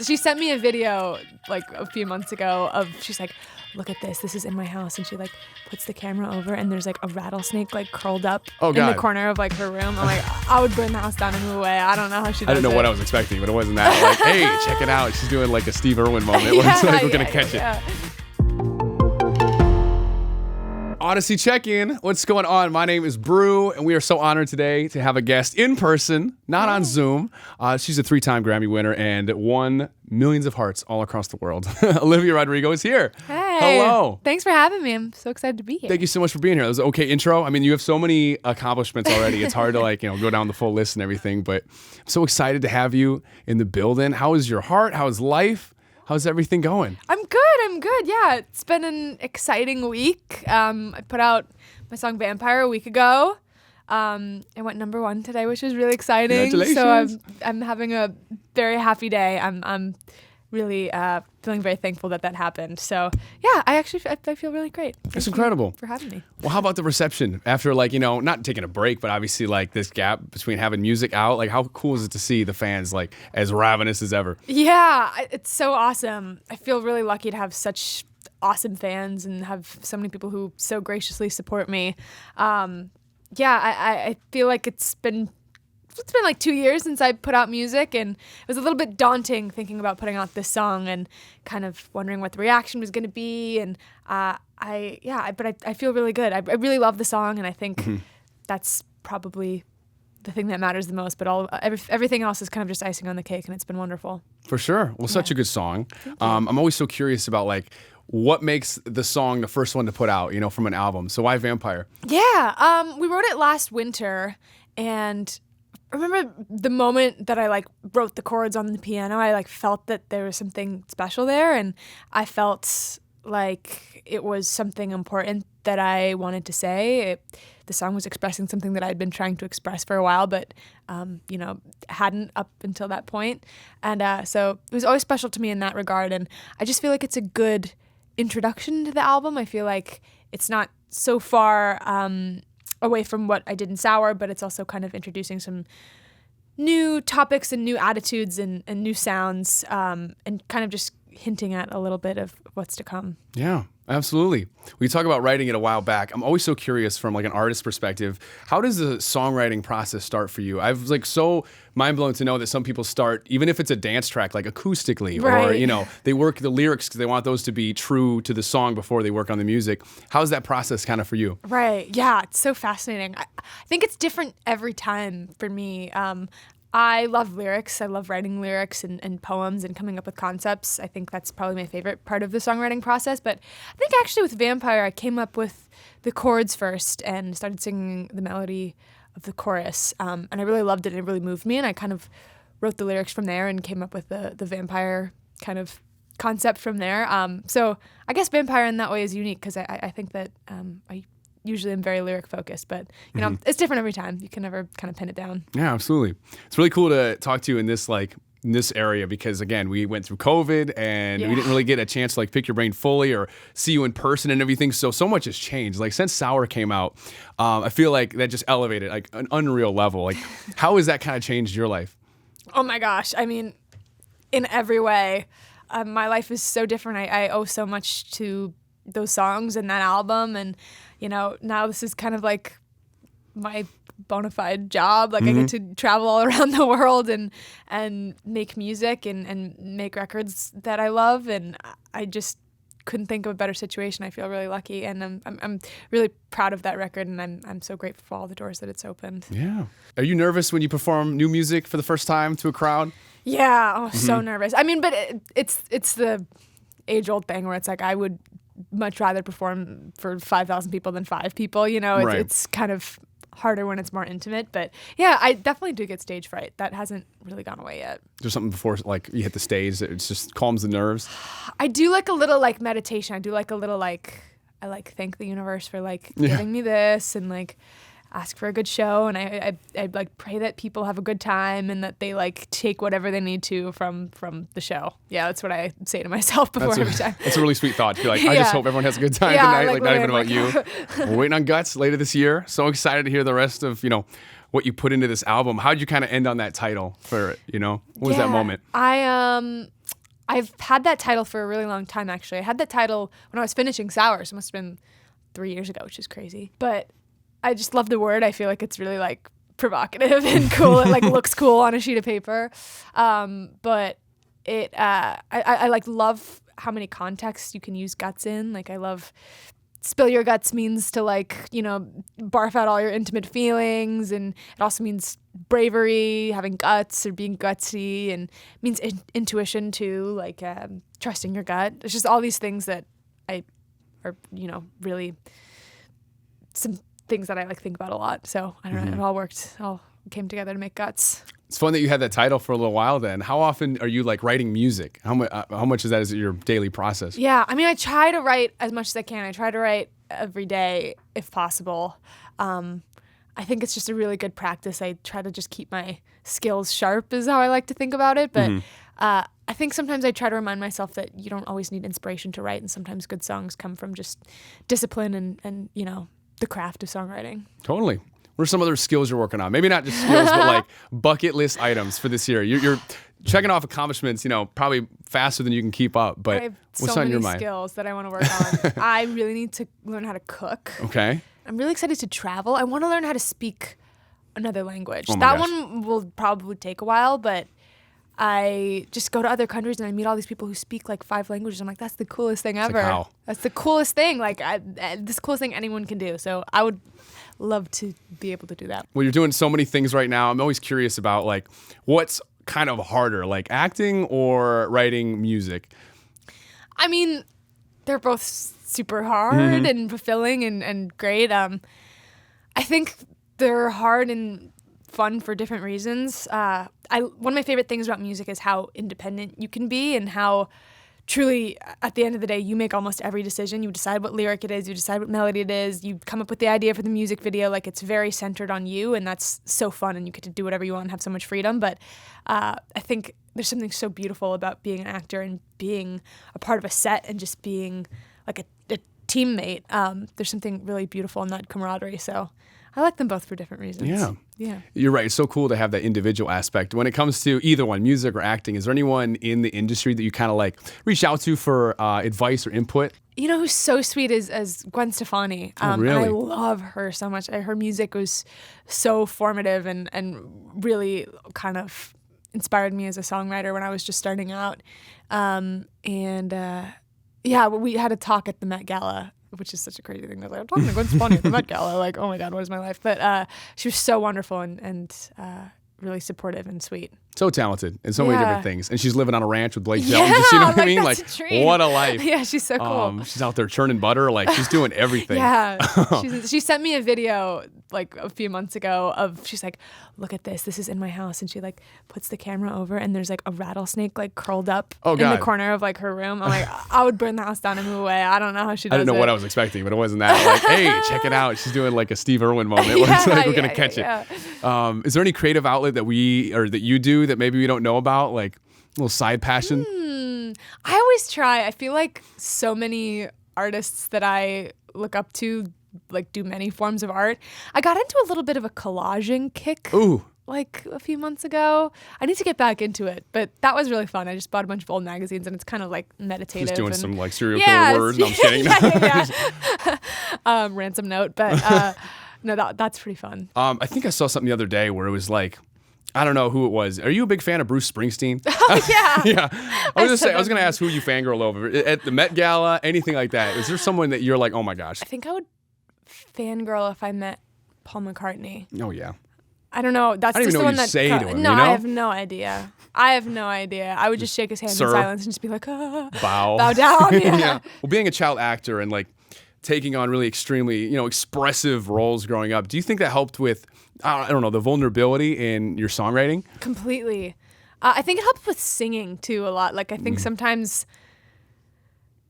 She sent me a video like a few months ago she's like, look at this. This is in my house. And she like puts the camera over and there's like a rattlesnake like curled up in the corner of like her room. I'm like, I would burn the house down and move away. I don't know how she does it. I didn't know what I was expecting, but it wasn't that. Like, hey, check it out. She's doing like a Steve Irwin moment. Where it's like, we're going to catch it. Audacy check-in. What's going on? My name is Brew, and we are so honored today to have a guest in person, not on Zoom. She's a 3-time Grammy winner and won millions of hearts all across the world. Olivia Rodrigo is here. Hey. Hello. Thanks for having me. I'm so excited to be here. Thank you so much for being here. That was an okay intro. I mean, you have so many accomplishments already. It's hard to go down the full list and everything, but I'm so excited to have you in the building. How is your heart? How is life? How's everything going? I'm good. Yeah, it's been an exciting week. I put out my song Vampire a week ago. It went number 1 today, which is really exciting. Congratulations. So I'm having a very happy day. I'm really feeling very thankful that happened. So yeah, I feel really great. It's incredible. For having me. Well, how about the reception after not taking a break, but obviously this gap between having music out? Like, how cool is it to see the fans as ravenous as ever? Yeah, it's so awesome. I feel really lucky to have such awesome fans and have so many people who so graciously support me. I feel like it's been like 2 years since I put out music, and it was a little bit daunting thinking about putting out this song and kind of wondering what the reaction was going to be. And but I feel really good. I really love the song, and I think that's probably the thing that matters the most. But everything else is kind of just icing on the cake, and it's been wonderful. For sure. Well, such a good song. I'm always so curious about what makes the song the first one to put out, from an album. So why Vampire? Yeah, we wrote it last winter, and I remember the moment that I wrote the chords on the piano. I felt that there was something special there, and I felt like it was something important that I wanted to say. The song was expressing something that I'd been trying to express for a while, but hadn't up until that point. And so it was always special to me in that regard. And I just feel like it's a good introduction to the album. I feel like it's not so far away from what I did in Sour, but it's also kind of introducing some new topics and new attitudes and new sounds, and kind of just hinting at a little bit of what's to come. Yeah, absolutely. We talk about writing it a while back. I'm always so curious from an artist perspective, how does the songwriting process start for you? I've so mind blown to know that some people start, even if it's a dance track, acoustically, right. Or, they work the lyrics because they want those to be true to the song before they work on the music. How's that process kind of for you? Right. Yeah, it's so fascinating. I think it's different every time for me. I love lyrics. I love writing lyrics and poems and coming up with concepts. I think that's probably my favorite part of the songwriting process. But I think actually with Vampire, I came up with the chords first and started singing the melody of the chorus. And I really loved it, and it really moved me. And I kind of wrote the lyrics from there and came up with the vampire kind of concept from there. So I guess Vampire in that way is unique because I think that I usually am very lyric focused, but it's different every time. You can never kind of pin it down. Yeah, absolutely. It's really cool to talk to you in this area because again, we went through COVID and we didn't really get a chance to pick your brain fully or see you in person and everything. So much has changed. Since Sour came out, I feel like that just elevated an unreal level. How has that kind of changed your life? Oh my gosh. I mean, in every way, my life is so different. I owe so much to those songs and that album, and now this is kind of my bona fide job. I get to travel all around the world and make music and make records that I love, and I just couldn't think of a better situation. I feel really lucky, and I'm really proud of that record, and I'm so grateful for all the doors that it's opened. Yeah. Are you nervous when you perform new music for the first time to a crowd? Yeah. So nervous. I mean, but it's the age-old thing where it's I would much rather perform for 5,000 people than 5 people. Right. It's kind of harder when it's more intimate. But yeah, I definitely do get stage fright. That hasn't really gone away yet. There's something before you hit the stage that it just calms the nerves? I do a little meditation. I do a little I thank the universe for giving me this and ask for a good show, and I pray that people have a good time and that they take whatever they need to from the show. Yeah, that's what I say to myself before every time. That's a really sweet thought. To be I just hope everyone has a good time tonight. Not even about you. We're waiting on Guts later this year. So excited to hear the rest of what you put into this album. How'd you kind of end on that title for it? What was that moment? I've had that title for a really long time, actually. I had that title when I was finishing Sour, so it must have been 3 years ago, which is crazy. But I just love the word. I feel like it's really like provocative and cool. It like looks cool on a sheet of paper. But it, I like love how many contexts you can use guts in. Like I love spill your guts means to like, you know, barf out all your intimate feelings. And it also means bravery, having guts or being gutsy, and means intuition too, like trusting your gut. It's just all these things that are, you know, really some things that I like think about a lot. So I don't know, it all worked, all came together to make Guts. It's fun that you had that title for a little while then. How often are you like writing music? How much of that is your daily process? Yeah, I mean, I try to write as much as I can. I try to write every day if possible. I think it's just a really good practice. I try to just keep my skills sharp is how I like to think about it. But I think sometimes I try to remind myself that you don't always need inspiration to write, and sometimes good songs come from just discipline and you know, the craft of songwriting. Totally. What are some other skills you're working on? Maybe not just skills, but like bucket list items for this year. You're checking off accomplishments, you know, probably faster than you can keep up. But I have what's so on your many mind? skills that I want to work on. I really need to learn how to cook. Okay. I'm really excited to travel. I want to learn how to speak another language. Oh my That gosh. one will probably take a while, but I just go to other countries and I meet all these people who speak like 5 languages. I'm like, that's the coolest thing ever. like, how? That's the coolest thing. Like, this the coolest thing anyone can do. So I would love to be able to do that. Well, you're doing so many things right now. I'm always curious about like what's kind of harder, like acting or writing music? I mean, they're both super hard and fulfilling and great. I think they're hard and fun for different reasons. One of my favorite things about music is how independent you can be and how truly, at the end of the day, you make almost every decision. You decide what lyric it is, you decide what melody it is, you come up with the idea for the music video. Like, it's very centered on you, and that's so fun, and you get to do whatever you want and have so much freedom. But I think there's something so beautiful about being an actor and being a part of a set and just being like a teammate. There's something really beautiful in that camaraderie. So I like them both for different reasons. Yeah. You're right. It's so cool to have that individual aspect. When it comes to either one, music or acting, is there anyone in the industry that you kind of like reach out to for advice or input? You know who's so sweet is Gwen Stefani. Really? And I love her so much. Her music was so formative and really kind of inspired me as a songwriter when I was just starting out. Yeah, we had a talk at the Met Gala, which is such a crazy thing. I was like, I'm talking to Gwen Stefani at the Met Gala. Like, oh my God, what is my life? But she was so wonderful and really supportive and sweet. So talented in so many different things. And she's living on a ranch with Blake Shelton. Yeah, Just, you know what I like, mean? that's Like, a dream. what a life. Yeah, she's so cool. She's out there churning butter. Like, she's doing everything. Yeah. She sent me a video like a few months ago of, she's like, look at this. This is in my house. And she like puts the camera over and there's like a rattlesnake like curled up in the corner of like her room. I'm like, I would burn the house down and move away. I don't know how she does it. I didn't know what I was expecting, but it wasn't that. Like, hey, check it out. She's doing like a Steve Irwin moment where it's like, we're going to catch it. Is there any creative outlet that that you do that maybe we don't know about? Like a little side passion? I always try. I feel like so many artists that I look up to like do many forms of art. I got into a little bit of a collaging kick. Ooh. Like a few months ago. I need to get back into it, but that was really fun. I just bought a bunch of old magazines and it's kind of like meditative. Just doing some like serial killer words. No, I'm kidding. Ransom note, but no, that's pretty fun. I think I saw something the other day where it was like, I don't know who it was. Are you a big fan of Bruce Springsteen? Oh, yeah. Yeah. I was going to ask who you fangirl over at the Met Gala, anything like that. Is there someone that you're like, oh my gosh? I think I would fangirl if I met Paul McCartney. Oh yeah. I don't know. That's I don't just even know the what one you that say to him. No, you know? I have no idea. I would just shake his hand Sir. in silence and just be like, bow down. Yeah. Yeah. Well, being a child actor and like taking on really extremely, expressive roles growing up, do you think that helped with, I don't know, the vulnerability in your songwriting? Completely. I think it helped with singing too a lot. Like I think sometimes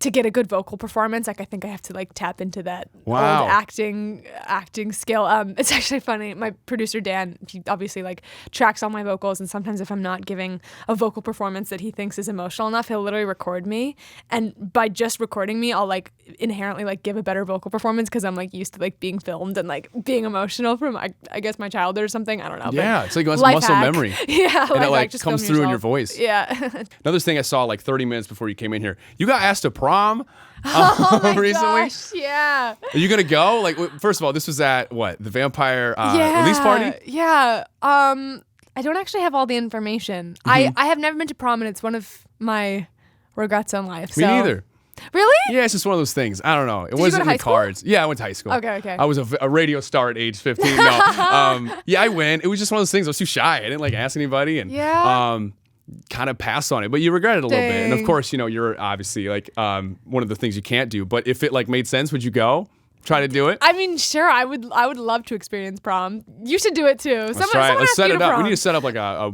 to get a good vocal performance, like I think I have to like tap into that Wow. old acting skill. It's actually funny. My producer Dan, he obviously like tracks all my vocals, and sometimes if I'm not giving a vocal performance that he thinks is emotional enough, he'll literally record me, and by just recording me, I'll like inherently like give a better vocal performance because I'm like used to like being filmed and like being emotional from I guess my childhood or something. I don't know. Yeah, it's like life muscle hack. memory. Yeah, And it life like hack, just comes film through in your yourself. voice. Yeah. Another thing I saw like 30 minutes before you came in here, you got asked to prom Oh my recently. gosh, yeah. Are you gonna go? Like, first of all, this was at what, the Vampire release party? Yeah. I don't actually have all the information. I have never been to prom, and it's one of my regrets in life. Me neither. Really? Yeah, it's just one of those things. I don't know. It you go wasn't to in high the school? cards. Yeah, I went to high school. Okay. I was a radio star at age 15. No. Yeah, I went. It was just one of those things. I was too shy. I didn't like ask anybody, and kind of pass on it. But you regret it a little bit. And of course, you're obviously like one of the things you can't do. But if it like made sense, would you go? Try to do it? I mean, sure. I would love to experience prom. You should do it too. Let's try it. Let's set it up. We need to set up like a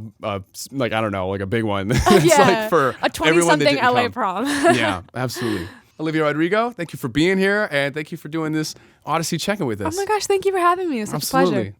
like I don't know, like a big one. It's like for a everyone that 20-something didn't LA come. prom. Yeah, absolutely. Olivia Rodrigo, thank you for being here, and thank you for doing this Audacy check-in with us. Oh my gosh, thank you for having me. It was such a pleasure. Absolutely.